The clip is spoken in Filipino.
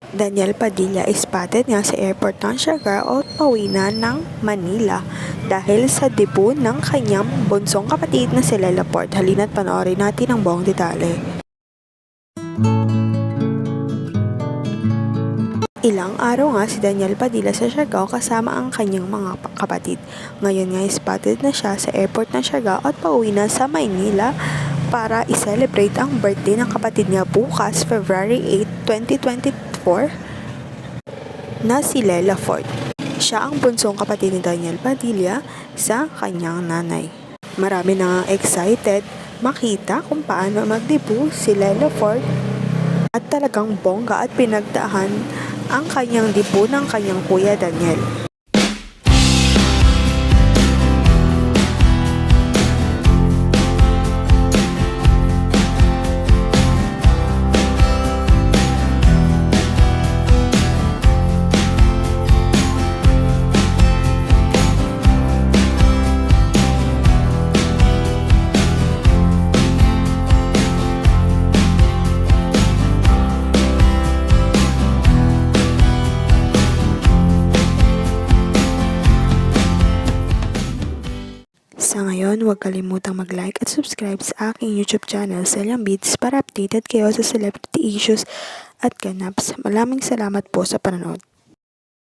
Daniel Padilla is spotted nga sa airport ng Siargao at pauwi na ng Manila dahil sa debut ng kanyang bunsong kapatid na si Lela Ford. Halina't panoorin natin ang buong detalye. Ilang araw nga si Daniel Padilla sa Siargao kasama ang kanyang mga kapatid. Ngayon nga spotted na siya sa airport ng Siargao at pauwi na sa Maynila para i-celebrate ang birthday ng kapatid niya bukas, February 8, 2024, na si Lela Ford. Siya ang bunsong kapatid ni Daniel Padilla sa kanyang nanay. Marami na excited makita kung paano mag-debut si Lela Ford at talagang bongga at pinagdaan ang kanyang debut ng kanyang kuya Daniel. Sa ngayon, huwag kalimutang mag-like at subscribe sa aking YouTube channel, Celian Beats, para updated kayo sa celebrity issues at ganaps. Maraming salamat po sa panonood.